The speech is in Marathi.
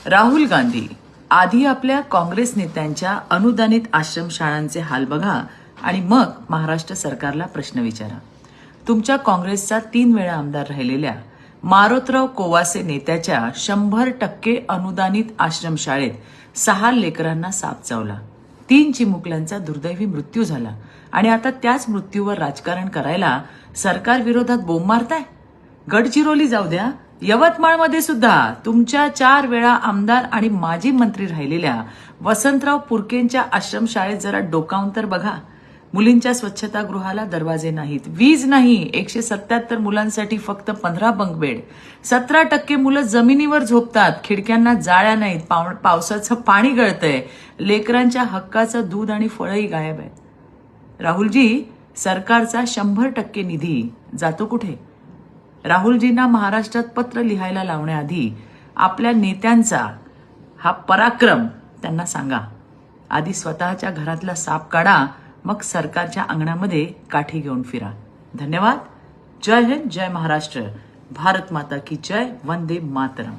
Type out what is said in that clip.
राहुल गांधी, आधी आपल्या काँग्रेस नेत्यांच्या अनुदानित आश्रमशाळांचे हाल बघा आणि मग महाराष्ट्र सरकारला प्रश्न विचारा. तुमच्या काँग्रेसचा 3 वेळा आमदार राहिलेल्या मारोतराव कोवासे नेत्याच्या 100% अनुदानित आश्रमशाळेत 6 लेकरांना साप चावला. 3 चिमुकल्यांचा दुर्दैवी मृत्यू झाला आणि आता त्याच मृत्यूवर राजकारण करायला सरकार विरोधात बोंब मारताय. गडचिरोली जाऊ द्या, यवतमाळमध्ये सुद्धा तुमच्या 4 वेळा आमदार आणि माजी मंत्री राहिलेल्या वसंतराव पुरकेंच्या आश्रमशाळेत जरा डोकावून तर बघा. मुलींच्या स्वच्छतागृहाला दरवाजे नाहीत, वीज नाही, 177 मुलांसाठी फक्त 15 बंक बेड, 17% मुलं जमिनीवर झोपतात, खिडक्यांना जाळ्या नाहीत, पावसाचं पाणी गळतंय, लेकरांच्या हक्काचं दूध आणि फळंही गायब आहेत. राहुलजी, सरकारचा 100% निधी जातो कुठे? राहुलजींना महाराष्ट्रात पत्र लिहायला लावण्याआधी आपल्या नेत्यांचा हा पराक्रम त्यांना सांगा. आधी स्वतःच्या घरातला साप काढा, मग सरकारच्या अंगणामध्ये काठी घेऊन फिरा. धन्यवाद. जय हिंद, जय महाराष्ट्र. भारत माता की जय. वंदे मातरम.